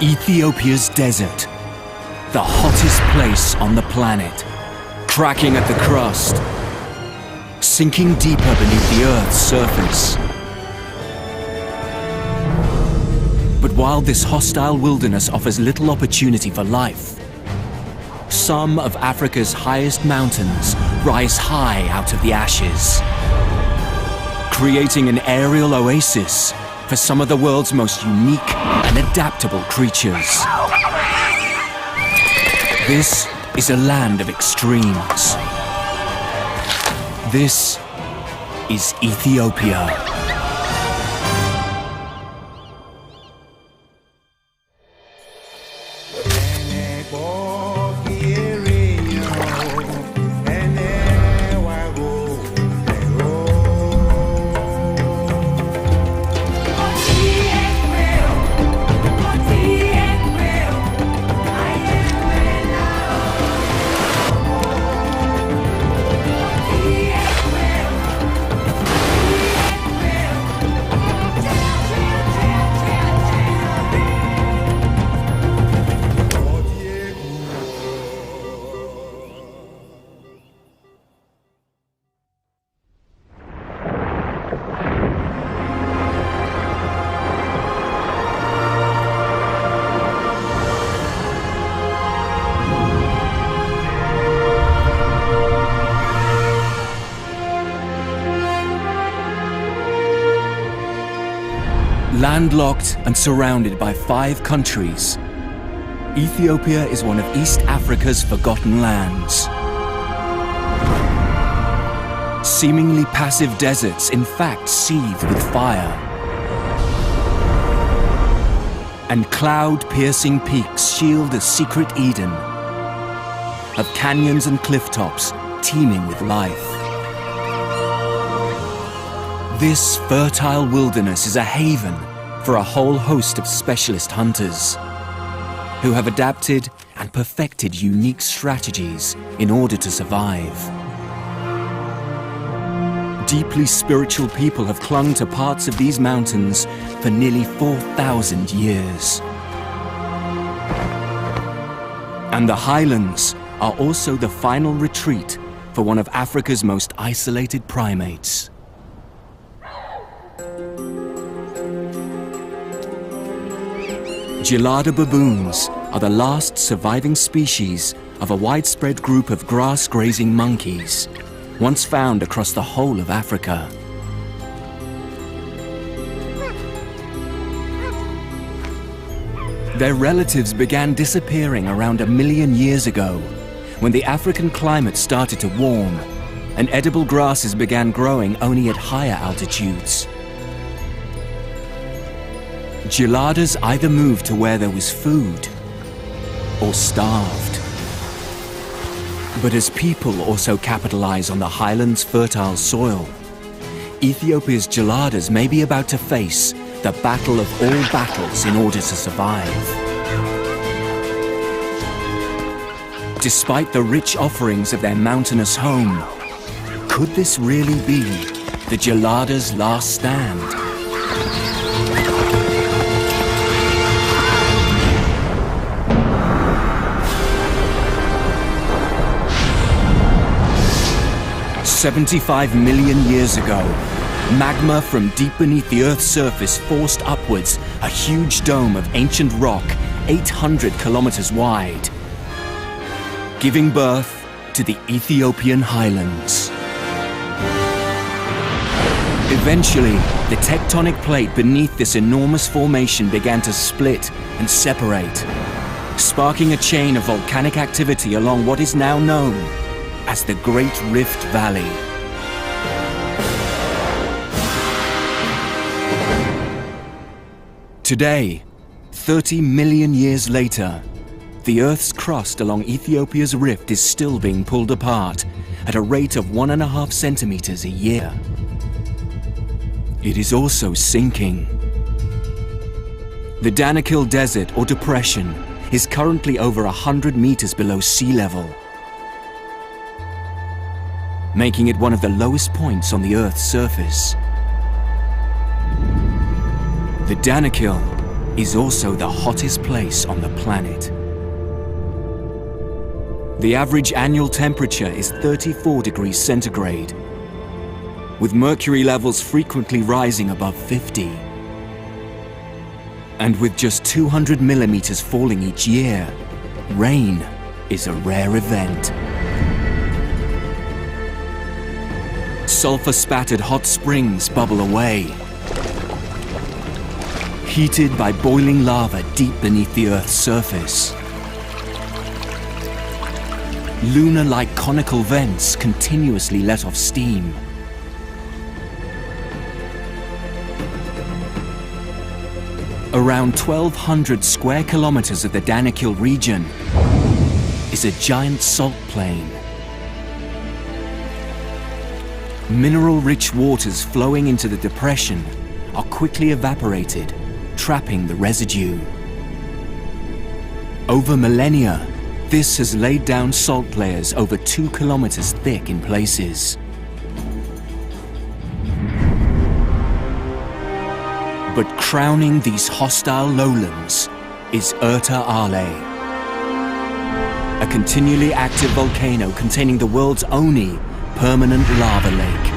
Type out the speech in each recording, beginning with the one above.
Ethiopia's desert, the hottest place on the planet, cracking at the crust, sinking deeper beneath the Earth's surface. But while this hostile wilderness offers little opportunity for life, some of Africa's highest mountains rise high out of the ashes, creating an aerial oasis for some of the world's most unique and adaptable creatures. This is a land of extremes. This is Ethiopia. Landlocked and surrounded by 5 countries, Ethiopia is one of East Africa's forgotten lands. Seemingly passive deserts in fact seethe with fire, and cloud-piercing peaks shield a secret Eden of canyons and cliff tops teeming with life. This fertile wilderness is a haven for a whole host of specialist hunters who have adapted and perfected unique strategies in order to survive. Deeply spiritual people have clung to parts of these mountains for nearly 4,000 years. And the highlands are also the final retreat for one of Africa's most isolated primates. Gelada baboons are the last surviving species of a widespread group of grass-grazing monkeys, once found across the whole of Africa. Their relatives began disappearing around 1 million years ago, when the African climate started to warm and edible grasses began growing only at higher altitudes. Geladas either moved to where there was food or starved. But as people also capitalize on the highlands' fertile soil, Ethiopia's geladas may be about to face the battle of all battles in order to survive. Despite the rich offerings of their mountainous home, could this really be the geladas' last stand? "75 million years ago, magma from deep beneath the Earth's surface forced upwards a huge dome of ancient rock 800 kilometers wide, giving birth to the Ethiopian highlands. Eventually, the tectonic plate beneath this enormous formation began to split and separate, sparking a chain of volcanic activity along what is now known as the Great Rift Valley. Today, 30 million years later, the Earth's crust along Ethiopia's rift is still being pulled apart at a rate of 1.5 centimeters a year. It is also sinking. The Danakil Desert or Depression is currently over 100 meters below sea level, making it one of the lowest points on the Earth's surface. The Danakil is also the hottest place on the planet. The average annual temperature is 34 degrees centigrade, with mercury levels frequently rising above 50. And with just 200 millimeters falling each year, rain is a rare event. Sulfur-spattered hot springs bubble away, heated by boiling lava deep beneath the Earth's surface. Lunar-like conical vents continuously let off steam. Around 1,200 square kilometers of the Danakil region is a giant salt plain. Mineral-rich waters flowing into the depression are quickly evaporated, trapping the residue. Over millennia, this has laid down salt layers over 2 kilometers thick in places. But crowning these hostile lowlands is Erta Ale, a continually active volcano containing the world's only permanent lava lake.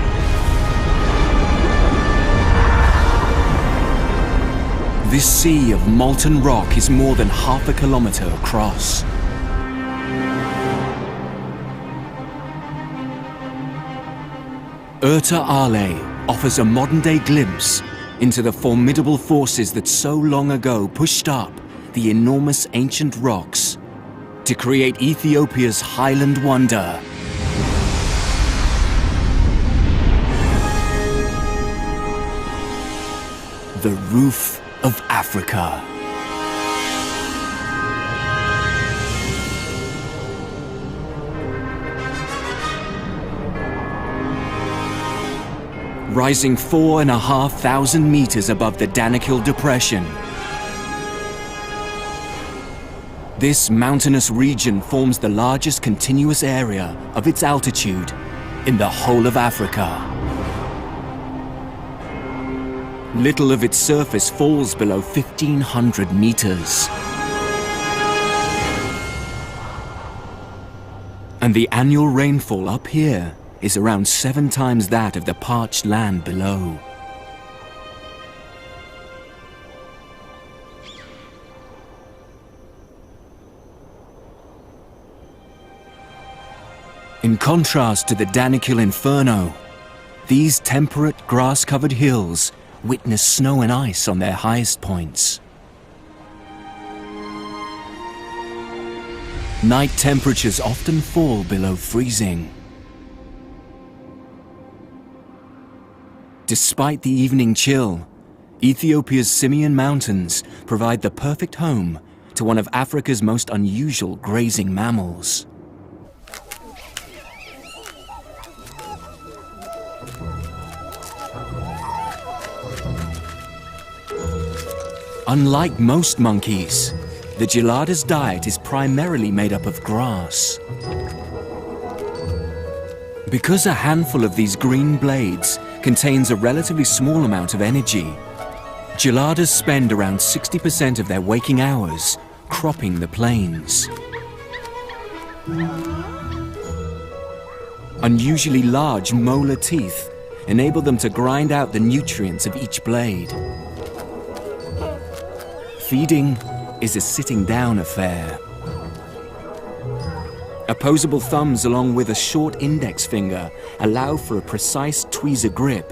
This sea of molten rock is more than half a kilometer across. Erta Ale offers a modern-day glimpse into the formidable forces that so long ago pushed up the enormous ancient rocks to create Ethiopia's highland wonder. The roof of Africa. Rising 4,500 meters above the Danakil Depression. This mountainous region forms the largest continuous area of its altitude in the whole of Africa. Little of its surface falls below 1,500 meters. And the annual rainfall up here is around 7 times that of the parched land below. In contrast to the Danakil Inferno, these temperate grass-covered hills witness snow and ice on their highest points. Night temperatures often fall below freezing. Despite the evening chill, Ethiopia's Simien Mountains provide the perfect home to one of Africa's most unusual grazing mammals. Unlike most monkeys, the gelada's diet is primarily made up of grass. Because a handful of these green blades contains a relatively small amount of energy, geladas spend around 60% of their waking hours cropping the plains. Unusually large molar teeth enable them to grind out the nutrients of each blade. Feeding is a sitting-down affair. Opposable thumbs along with a short index finger allow for a precise tweezer grip.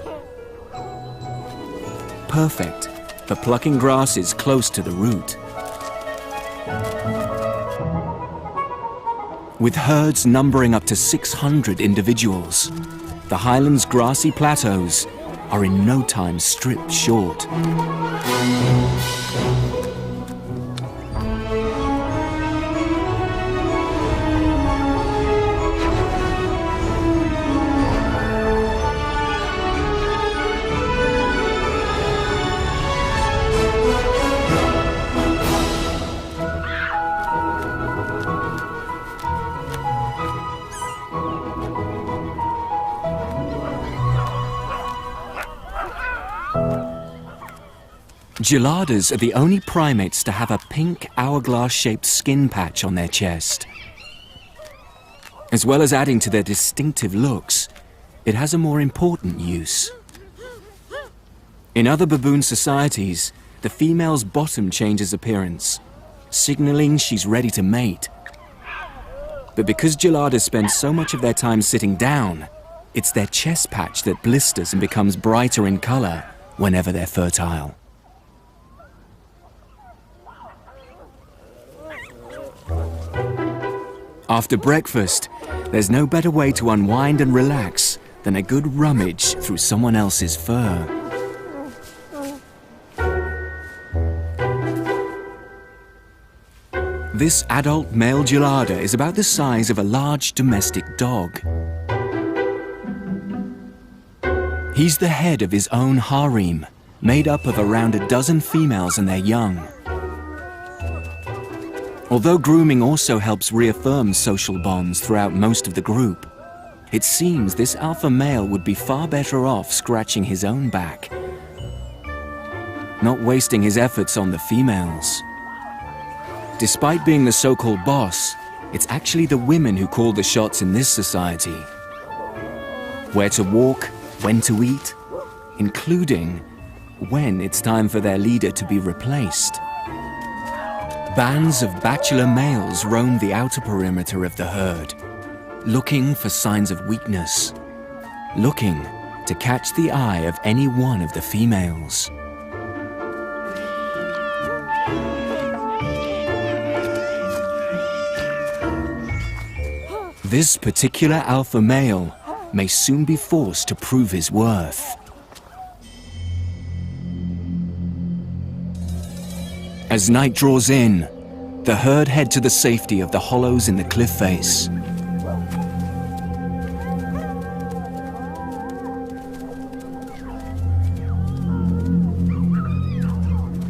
Perfect for plucking grasses close to the root. With herds numbering up to 600 individuals, the highlands' grassy plateaus are in no time stripped short. Geladas are the only primates to have a pink hourglass-shaped skin patch on their chest. As well as adding to their distinctive looks, it has a more important use. In other baboon societies, the female's bottom changes appearance, signaling she's ready to mate. But because geladas spend so much of their time sitting down, it's their chest patch that blisters and becomes brighter in color whenever they're fertile. After breakfast, there's no better way to unwind and relax than a good rummage through someone else's fur. This adult male gelada is about the size of a large domestic dog. He's the head of his own harem, made up of around a dozen females and their young. Although grooming also helps reaffirm social bonds throughout most of the group, it seems this alpha male would be far better off scratching his own back, not wasting his efforts on the females. Despite being the so-called boss, it's actually the women who call the shots in this society. Where to walk, when to eat, including when it's time for their leader to be replaced. Bands of bachelor males roam the outer perimeter of the herd, looking for signs of weakness, looking to catch the eye of any one of the females. This particular alpha male may soon be forced to prove his worth. As night draws in, the herd head to the safety of the hollows in the cliff face.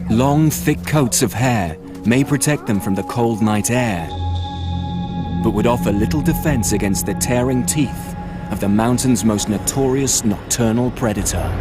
Long, thick coats of hair may protect them from the cold night air, but would offer little defense against the tearing teeth of the mountain's most notorious nocturnal predator.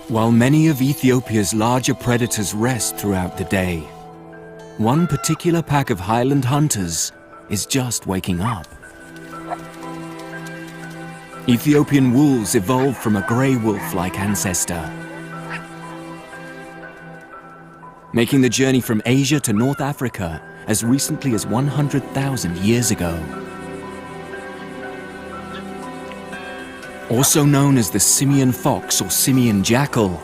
While many of Ethiopia's larger predators rest throughout the day, one particular pack of highland hunters is just waking up. Ethiopian wolves evolved from a grey wolf-like ancestor, making the journey from Asia to North Africa as recently as 100,000 years ago. Also known as the simian fox or simian jackal,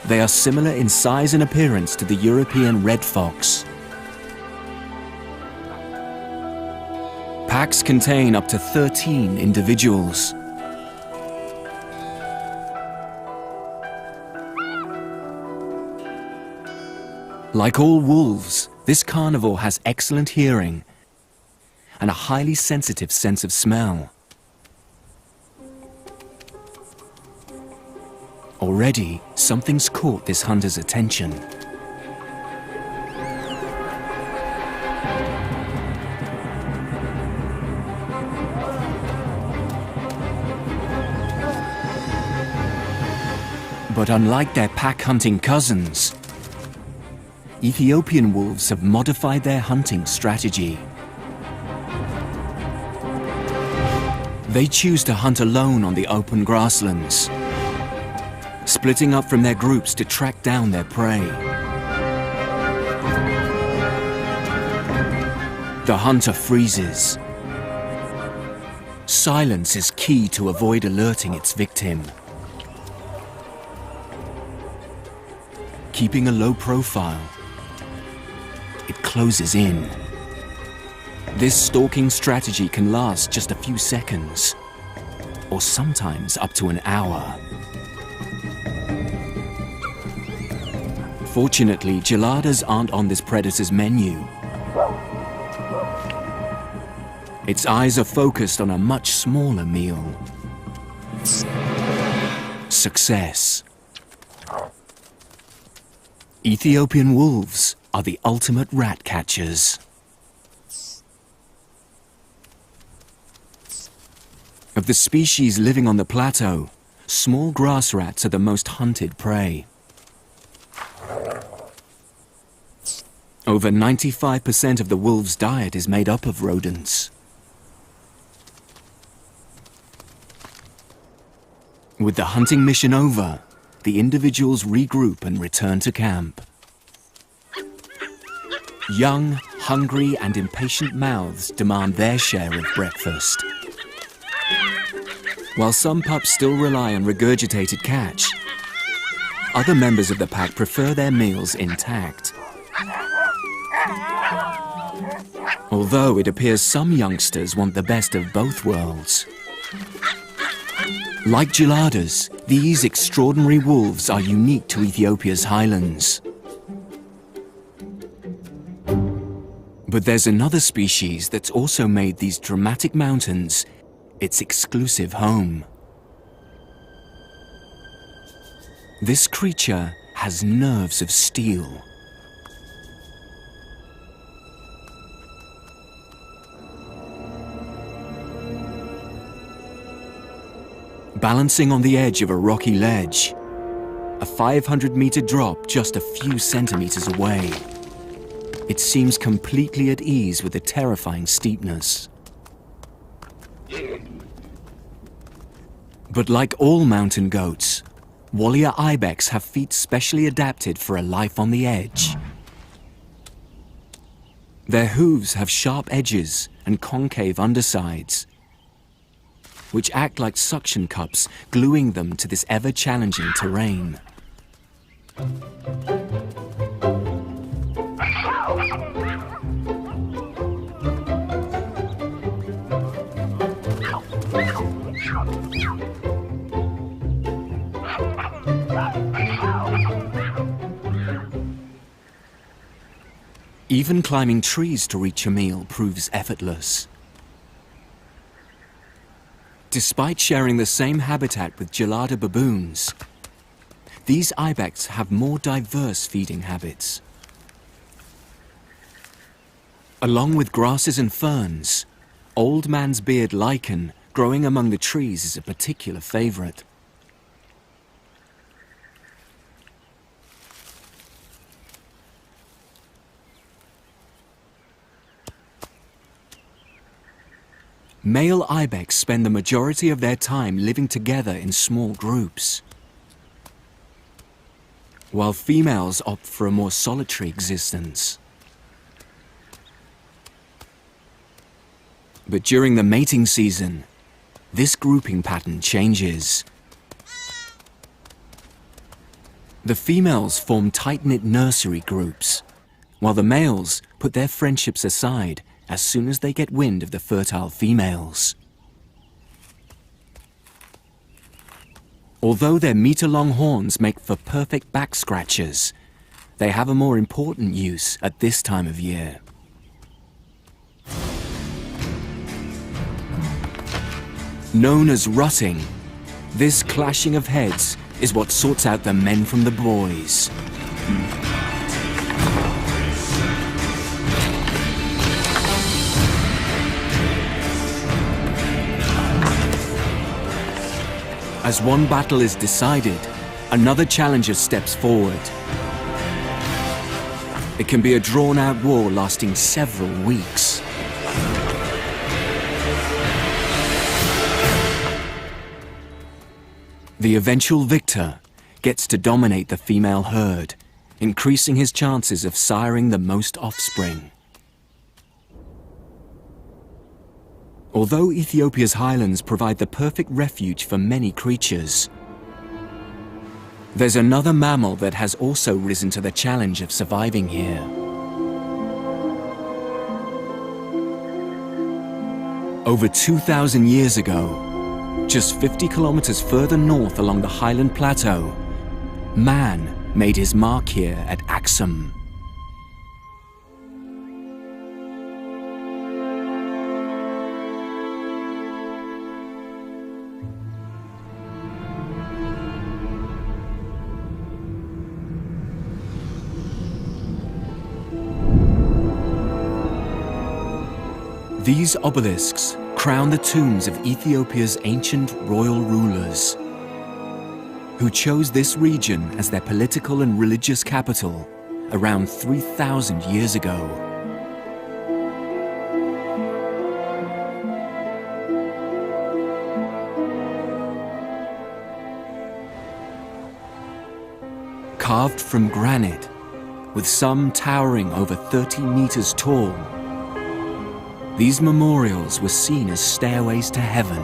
they are similar in size and appearance to the European red fox. Packs contain up to 13 individuals. Like all wolves, this carnivore has excellent hearing and a highly sensitive sense of smell. Already, something's caught this hunter's attention. But unlike their pack-hunting cousins, Ethiopian wolves have modified their hunting strategy. They choose to hunt alone on the open grasslands, splitting up from their groups to track down their prey. The hunter freezes. Silence is key to avoid alerting its victim. keeping a low profile. It closes in. This stalking strategy can last just a few seconds, or sometimes up to an hour. Fortunately, geladas aren't on this predator's menu. Its eyes are focused on a much smaller meal. Success. Ethiopian wolves are the ultimate rat catchers. Of the species living on the plateau, small grass rats are the most hunted prey. Over 95% of the wolves' diet is made up of rodents. With the hunting mission over, the individuals regroup and return to camp. Young, hungry, and impatient mouths demand their share of breakfast. While some pups still rely on regurgitated catch, other members of the pack prefer their meals intact. Although it appears some youngsters want the best of both worlds. Like geladas, these extraordinary wolves are unique to Ethiopia's highlands. But there's another species that's also made these dramatic mountains its exclusive home. This creature has nerves of steel. Balancing on the edge of a rocky ledge, a 500-meter drop just a few centimeters away. It seems completely at ease with the terrifying steepness. But like all mountain goats, Walia ibex have feet specially adapted for a life on the edge. Their hooves have sharp edges and concave undersides, which act like suction cups, gluing them to this ever-challenging terrain. Even climbing trees to reach a meal proves effortless. Despite sharing the same habitat with gelada baboons, these ibex have more diverse feeding habits. Along with grasses and ferns, old man's beard lichen growing among the trees is a particular favorite. Male ibex spend the majority of their time living together in small groups, while females opt for a more solitary existence. But during the mating season, this grouping pattern changes. The females form tight-knit nursery groups, while the males put their friendships aside as soon as they get wind of the fertile females. Although their meter-long horns make for perfect back scratchers, they have a more important use at this time of year. Known as rutting, this clashing of heads is what sorts out the men from the boys. As one battle is decided, another challenger steps forward. It can be a drawn-out war lasting several weeks. The eventual victor gets to dominate the female herd, increasing his chances of siring the most offspring. Although Ethiopia's highlands provide the perfect refuge for many creatures, There's another mammal that has also risen to the challenge of surviving here. Over 2,000 years ago, just 50 kilometers further north along the highland plateau, man made his mark here at Axum. These obelisks crown the tombs of Ethiopia's ancient royal rulers, who chose this region as their political and religious capital around 3,000 years ago. Carved from granite, with some towering over 30 meters tall, these memorials were seen as stairways to heaven.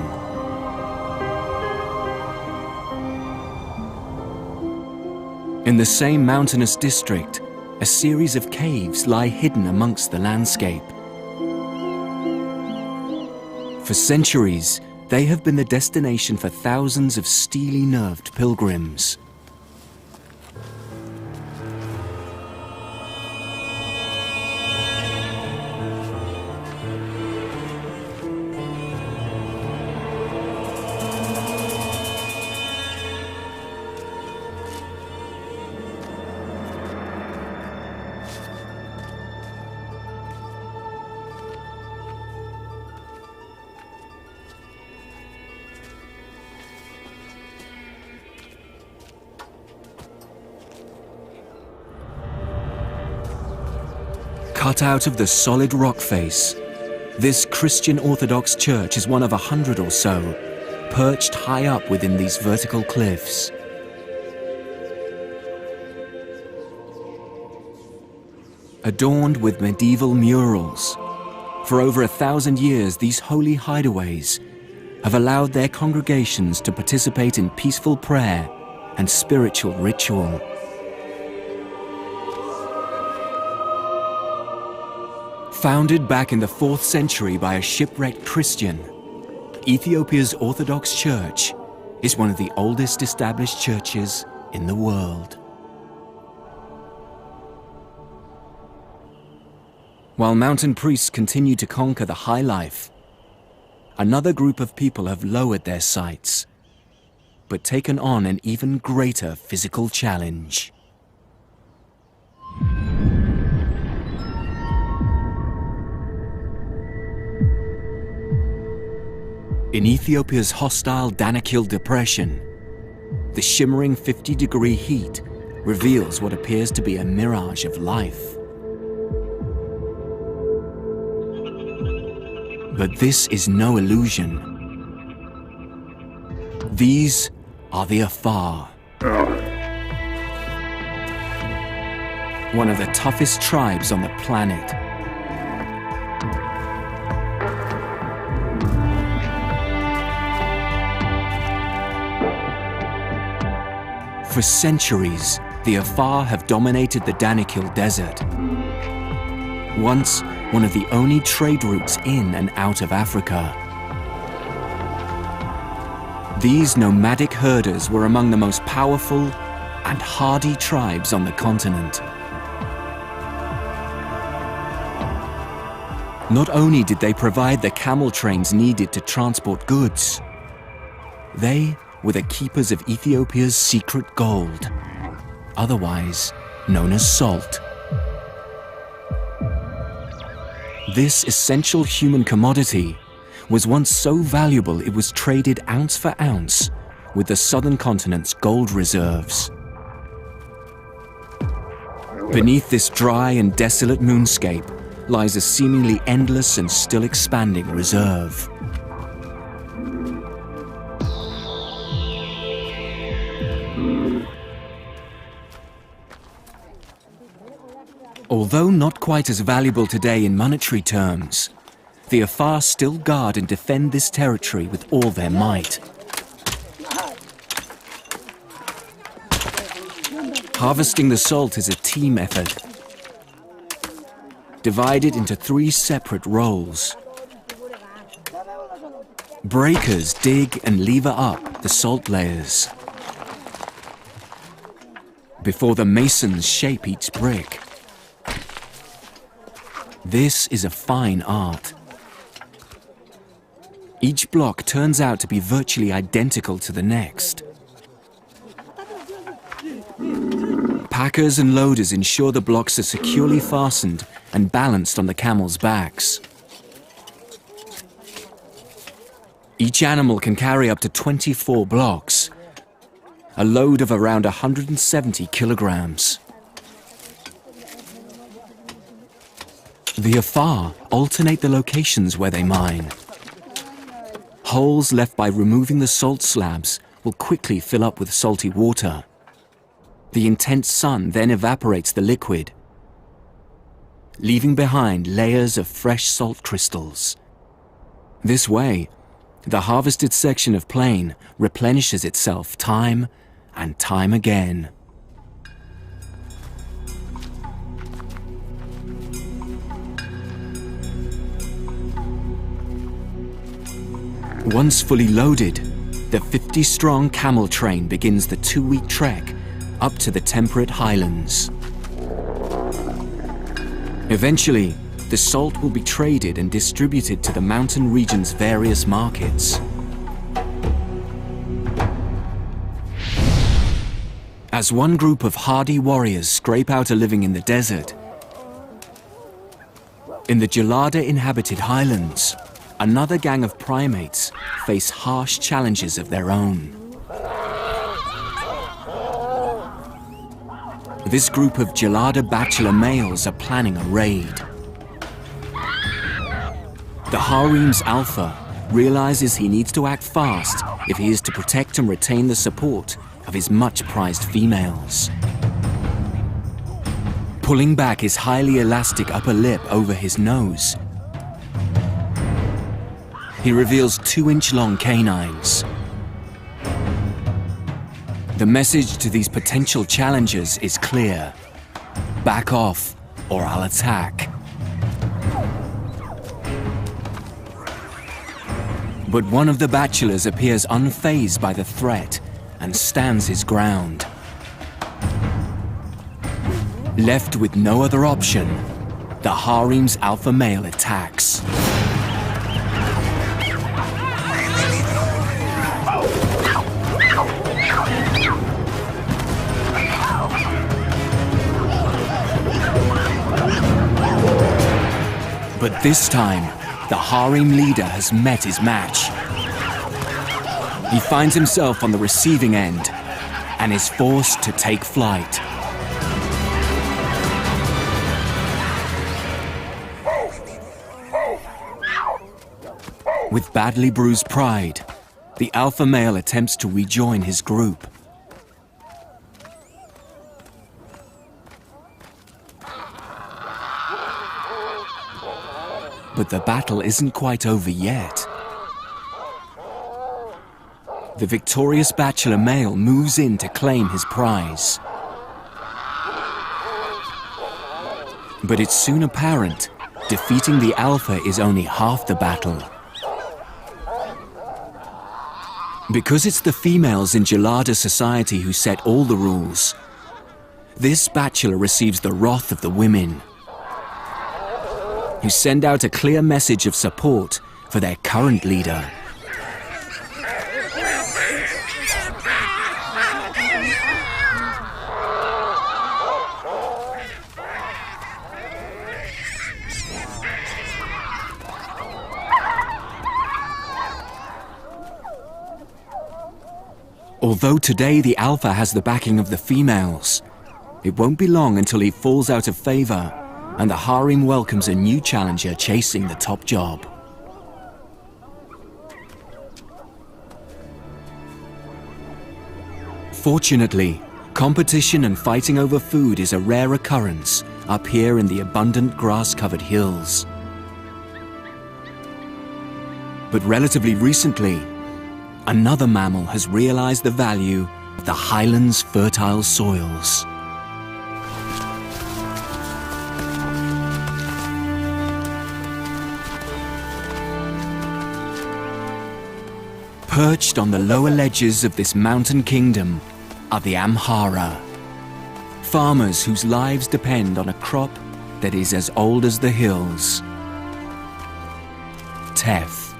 In the same mountainous district, a series of caves lie hidden amongst the landscape. For centuries, they have been the destination for thousands of steely-nerved pilgrims. Cut out of the solid rock face, this Christian Orthodox church is one of 100 or so, perched high up within these vertical cliffs. Adorned with medieval murals, for over 1,000 years these holy hideaways have allowed their congregations to participate in peaceful prayer and spiritual ritual. Founded back in the 4th century by a shipwrecked Christian, Ethiopia's Orthodox Church is one of the oldest established churches in the world. While mountain priests continue to conquer the high life, another group of people have lowered their sights, but taken on an even greater physical challenge. In Ethiopia's hostile Danakil Depression, the shimmering 50-degree heat reveals what appears to be a mirage of life. But this is no illusion. These are the Afar, one of the toughest tribes on the planet. For centuries, the Afar have dominated the Danakil Desert, once one of the only trade routes in and out of Africa. These nomadic herders were among the most powerful and hardy tribes on the continent. Not only did they provide the camel trains needed to transport goods, they were the keepers of Ethiopia's secret gold, otherwise known as salt. This essential human commodity was once so valuable it was traded ounce for ounce with the southern continent's gold reserves. Beneath this dry and desolate moonscape lies a seemingly endless and still expanding reserve. Although not quite as valuable today in monetary terms, the Afar still guard and defend this territory with all their might. Harvesting the salt is a team effort, divided into 3 separate roles. Breakers dig and lever up the salt layers before the masons shape each brick. This is a fine art. Each block turns out to be virtually identical to the next. Packers and loaders ensure the blocks are securely fastened and balanced on the camels' backs. Each animal can carry up to 24 blocks, a load of around 170 kilograms. The Afar alternate the locations where they mine. Holes left by removing the salt slabs will quickly fill up with salty water. The intense sun then evaporates the liquid, leaving behind layers of fresh salt crystals. This way, the harvested section of plain replenishes itself time and time again. Once fully loaded, the 50-strong camel train begins the 2-week trek up to the temperate highlands. Eventually, the salt will be traded and distributed to the mountain region's various markets. As one group of hardy warriors scrape out a living in the desert, in the Gelada-inhabited highlands, another gang of primates face harsh challenges of their own. This group of Gelada bachelor males are planning a raid. The harem's alpha realizes he needs to act fast if he is to protect and retain the support of his much-prized females. Pulling back his highly elastic upper lip over his nose, he reveals 2-inch-long canines. The message to these potential challengers is clear: back off, or I'll attack. But one of the bachelors appears unfazed by the threat and stands his ground. Left with no other option, the harem's alpha male attacks. But this time, the harem leader has met his match. He finds himself on the receiving end and is forced to take flight. With badly bruised pride, the alpha male attempts to rejoin his group. But the battle isn't quite over yet. The victorious bachelor male moves in to claim his prize. But it's soon apparent defeating the alpha is only half the battle. Because it's the females in Gelada society who set all the rules, this bachelor receives the wrath of the women, who send out a clear message of support for their current leader. Although today the alpha has the backing of the females, it won't be long until he falls out of favor and the harem welcomes a new challenger chasing the top job. Fortunately, competition and fighting over food is a rare occurrence up here in the abundant grass-covered hills. But relatively recently, another mammal has realized the value of the highlands' fertile soils. Perched on the lower ledges of this mountain kingdom are the Amhara, farmers whose lives depend on a crop that is as old as the hills. Teff.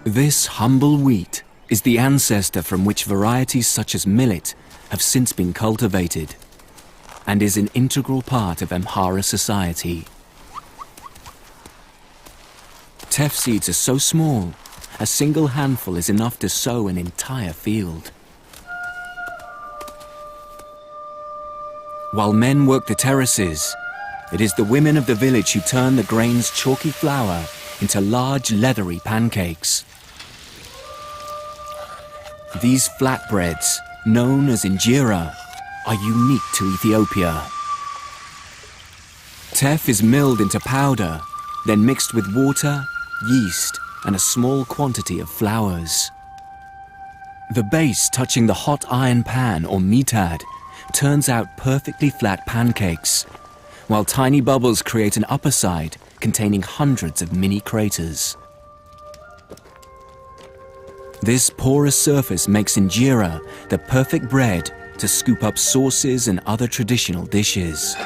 This humble wheat is the ancestor from which varieties such as millet have since been cultivated, and is an integral part of Amhara society. Teff seeds are so small, a single handful is enough to sow an entire field. While men work the terraces, it is the women of the village who turn the grain's chalky flour into large leathery pancakes. These flatbreads, known as injera, are unique to Ethiopia. Teff is milled into powder, then mixed with water, yeast, and a small quantity of flours. The base touching the hot iron pan or mitad turns out perfectly flat pancakes, while tiny bubbles create an upper side containing hundreds of mini craters. This porous surface makes injera the perfect bread to scoop up sauces and other traditional dishes.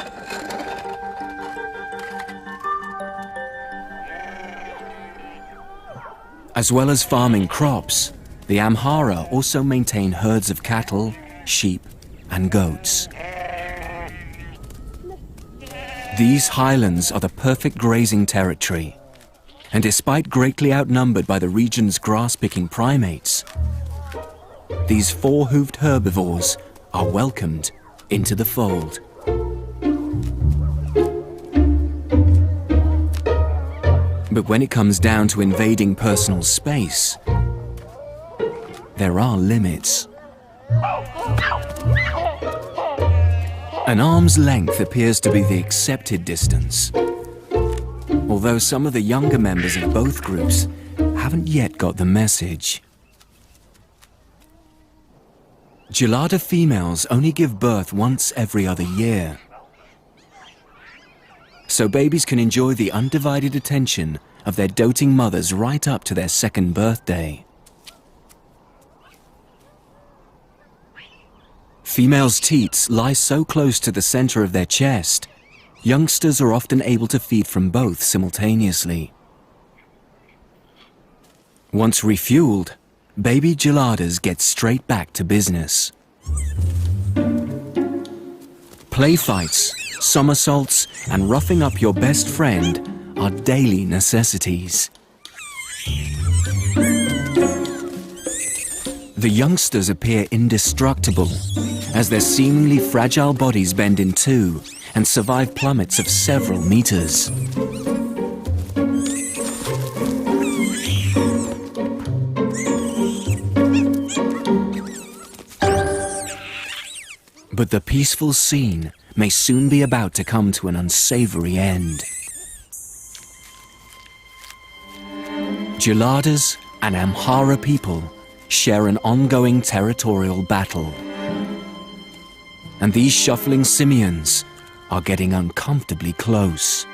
As well as farming crops, the Amhara also maintain herds of cattle, sheep, and goats. These highlands are the perfect grazing territory, and despite greatly outnumbered by the region's grass-picking primates, these four-hoofed herbivores are welcomed into the fold. But when it comes down to invading personal space, there are limits. An arm's length appears to be the accepted distance, although some of the younger members of both groups haven't yet got the message. Gelada females only give birth once every other year, so babies can enjoy the undivided attention of their doting mothers right up to their second birthday. Females' teats lie so close to the center of their chest, youngsters are often able to feed from both simultaneously. Once refueled, baby geladas get straight back to business. Play fights, somersaults, and roughing up your best friend are daily necessities. The youngsters appear indestructible as their seemingly fragile bodies bend in two and survive plummets of several meters. But the peaceful scene may soon be about to come to an unsavory end. Geladas and Amhara people share an ongoing territorial battle. And these shuffling simians are getting uncomfortably close.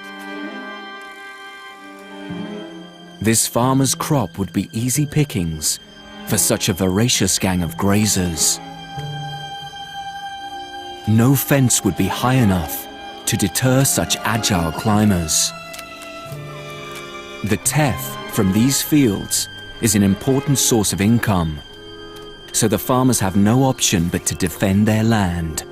This farmer's crop would be easy pickings for such a voracious gang of grazers. No fence would be high enough to deter such agile climbers. The teff from these fields is an important source of income, so the farmers have no option but to defend their land.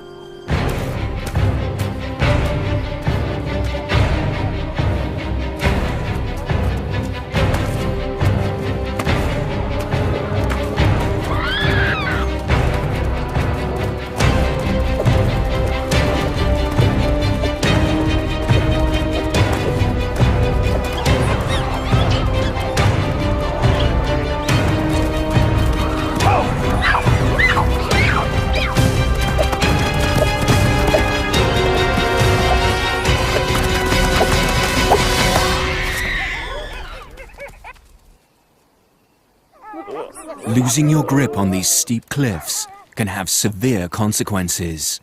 Losing your grip on these steep cliffs can have severe consequences.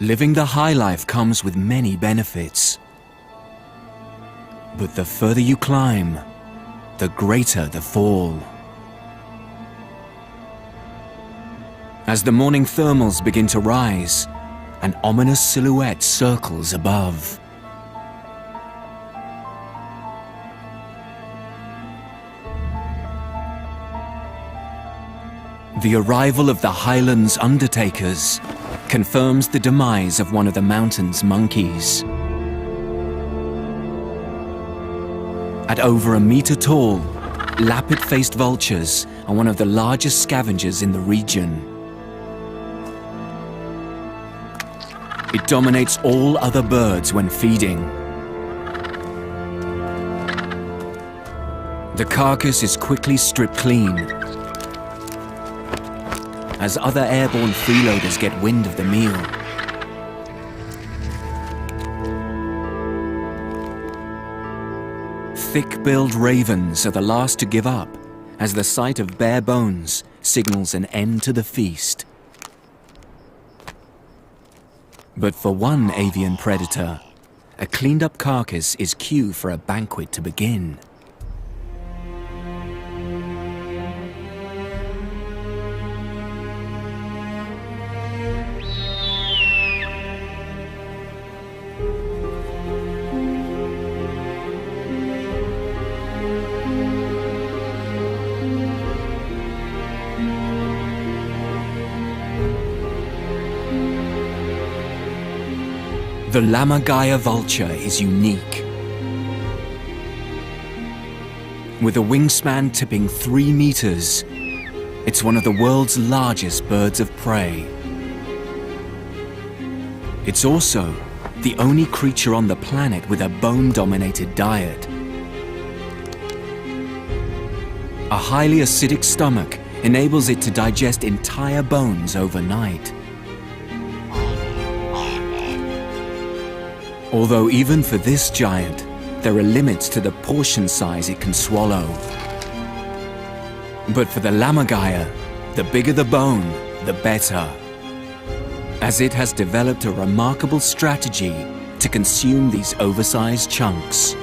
Living the high life comes with many benefits. But the further you climb, the greater the fall. As the morning thermals begin to rise, an ominous silhouette circles above. The arrival of the highlands undertakers confirms the demise of one of the mountain's monkeys. At over a meter tall, lappet-faced vultures are one of the largest scavengers in the region. It dominates all other birds when feeding. The carcass is quickly stripped clean as other airborne freeloaders get wind of the meal. Thick-billed ravens are the last to give up, as the sight of bare bones signals an end to the feast. But for one avian predator, a cleaned-up carcass is cue for a banquet to begin. The Lammergeier vulture is unique. With a wingspan tipping 3 meters, it's one of the world's largest birds of prey. It's also the only creature on the planet with a bone-dominated diet. A highly acidic stomach enables it to digest entire bones overnight. Although even for this giant, there are limits to the portion size it can swallow. But for the Lammergeier, the bigger the bone, the better, as it has developed a remarkable strategy to consume these oversized chunks.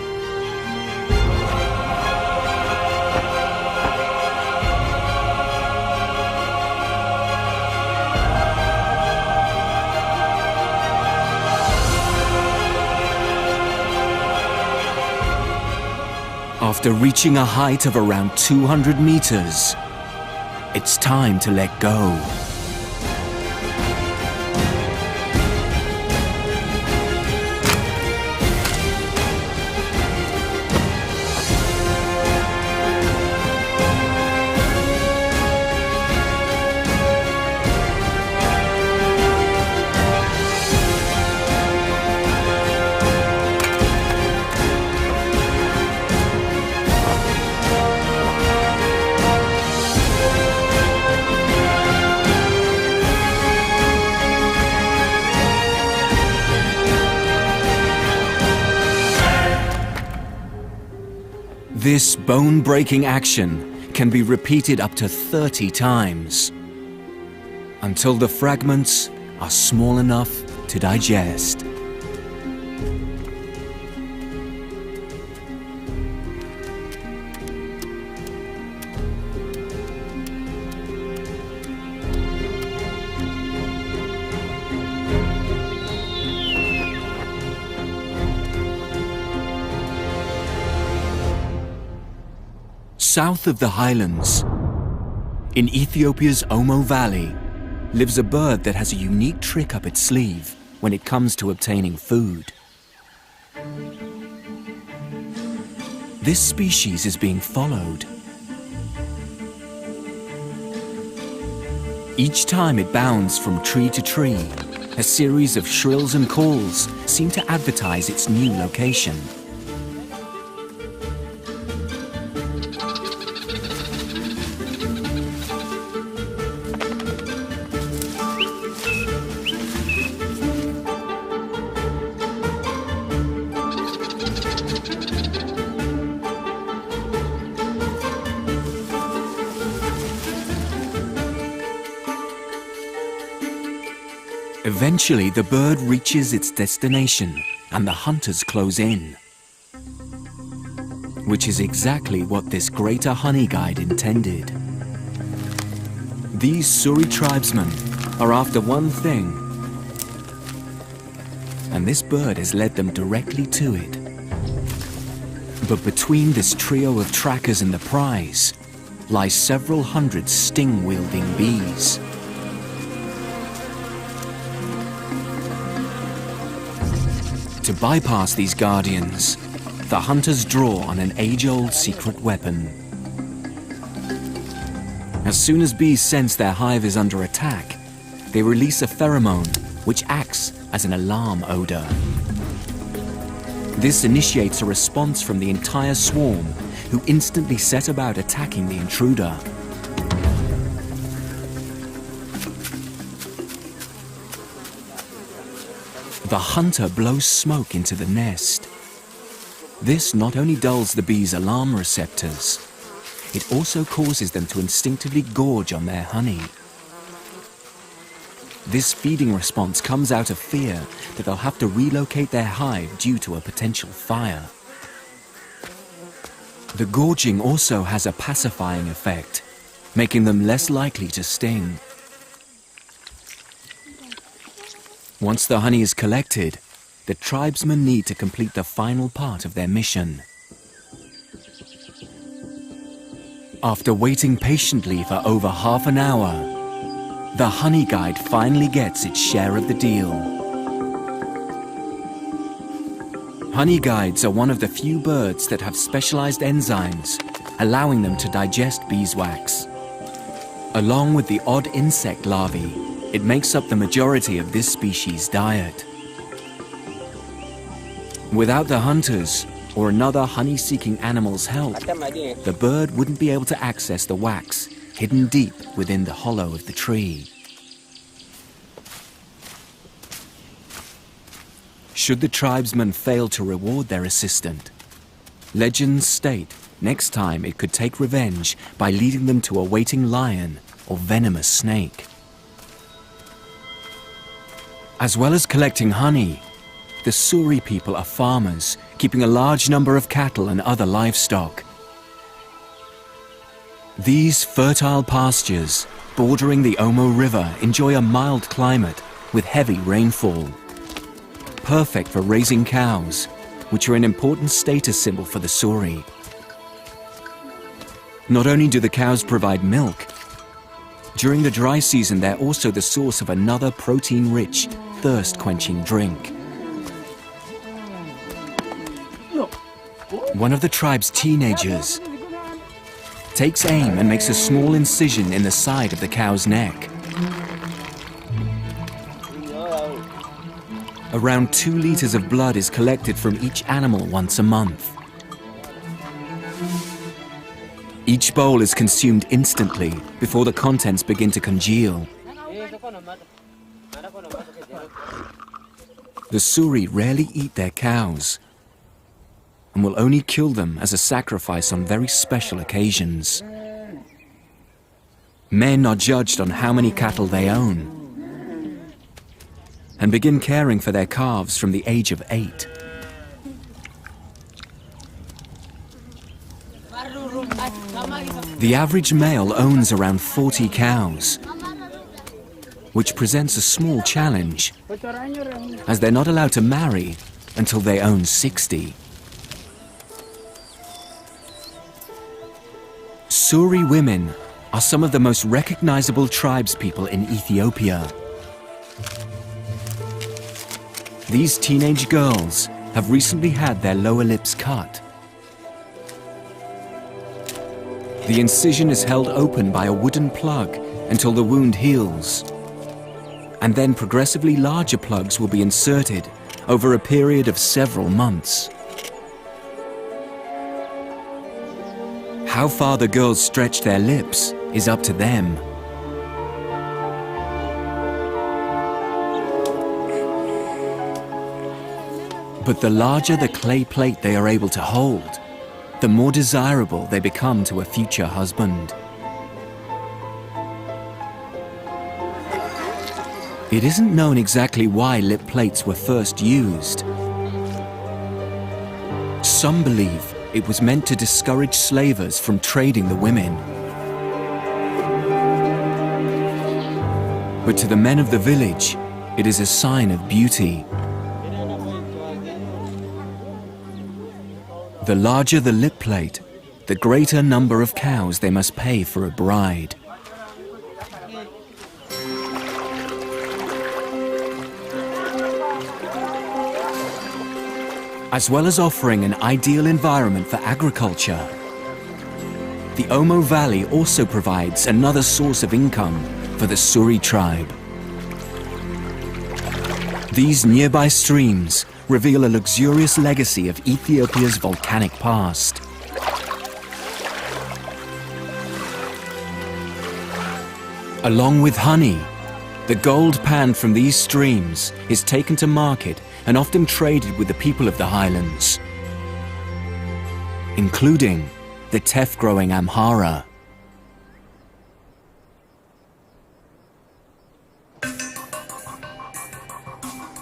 After reaching a height of around 200 meters, it's time to let go. This bone-breaking action can be repeated up to 30 times, until the fragments are small enough to digest. South of the highlands, in Ethiopia's Omo Valley, lives a bird that has a unique trick up its sleeve when it comes to obtaining food. This species is being followed. Each time it bounds from tree to tree, a series of shrills and calls seem to advertise its new location. Eventually, the bird reaches its destination and the hunters close in. Which is exactly what this greater honey guide intended. These Suri tribesmen are after one thing, and this bird has led them directly to it. But between this trio of trackers and the prize lie several hundred sting-wielding bees. To bypass these guardians, the hunters draw on an age-old secret weapon. As soon as bees sense their hive is under attack, they release a pheromone which acts as an alarm odor. This initiates a response from the entire swarm, who instantly set about attacking the intruder. The hunter blows smoke into the nest. This not only dulls the bees' alarm receptors, it also causes them to instinctively gorge on their honey. This feeding response comes out of fear that they'll have to relocate their hive due to a potential fire. The gorging also has a pacifying effect, making them less likely to sting. Once the honey is collected, the tribesmen need to complete the final part of their mission. After waiting patiently for over half an hour, the honey guide finally gets its share of the deal. Honey guides are one of the few birds that have specialized enzymes, allowing them to digest beeswax. Along with the odd insect larvae, it makes up the majority of this species' diet. Without the hunters or another honey-seeking animal's help, the bird wouldn't be able to access the wax hidden deep within the hollow of the tree. Should the tribesmen fail to reward their assistant, legends state next time it could take revenge by leading them to a waiting lion or venomous snake. As well as collecting honey, the Suri people are farmers, keeping a large number of cattle and other livestock. These fertile pastures, bordering the Omo River, enjoy a mild climate with heavy rainfall. Perfect for raising cows, which are an important status symbol for the Suri. Not only do the cows provide milk, during the dry season they're also the source of another protein-rich, thirst-quenching drink. One of the tribe's teenagers takes aim and makes a small incision in the side of the cow's neck. Around 2 liters of blood is collected from each animal once a month. Each bowl is consumed instantly before the contents begin to congeal. The Suri rarely eat their cows and will only kill them as a sacrifice on very special occasions. Men are judged on how many cattle they own and begin caring for their calves from the age of 8. The average male owns around 40 cows, which presents a small challenge, as they're not allowed to marry until they own 60. Suri women are some of the most recognizable tribespeople in Ethiopia. These teenage girls have recently had their lower lips cut. The incision is held open by a wooden plug until the wound heals, and then progressively larger plugs will be inserted over a period of several months. How far the girls stretch their lips is up to them. But the larger the clay plate they are able to hold, the more desirable they become to a future husband. It isn't known exactly why lip plates were first used. Some believe it was meant to discourage slavers from trading the women. But to the men of the village, it is a sign of beauty. The larger the lip plate, the greater number of cows they must pay for a bride. As well as offering an ideal environment for agriculture, the Omo Valley also provides another source of income for the Suri tribe. These nearby streams reveal a luxurious legacy of Ethiopia's volcanic past. Along with honey, the gold panned from these streams is taken to market and often traded with the people of the highlands, including the teff-growing Amhara.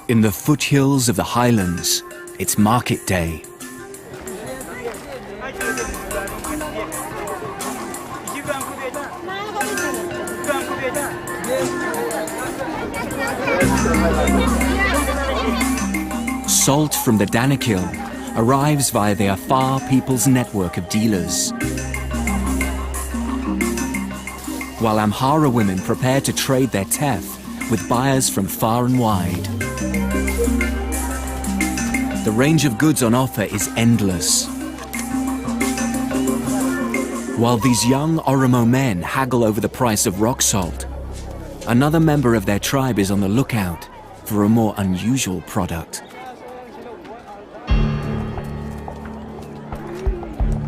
In the foothills of the highlands, it's market day. Salt from the Danakil arrives via the Afar people's network of dealers, while Amhara women prepare to trade their teff with buyers from far and wide. The range of goods on offer is endless. While these young Oromo men haggle over the price of rock salt, another member of their tribe is on the lookout for a more unusual product.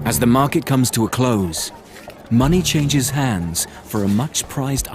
As the market comes to a close, money changes hands for a much prized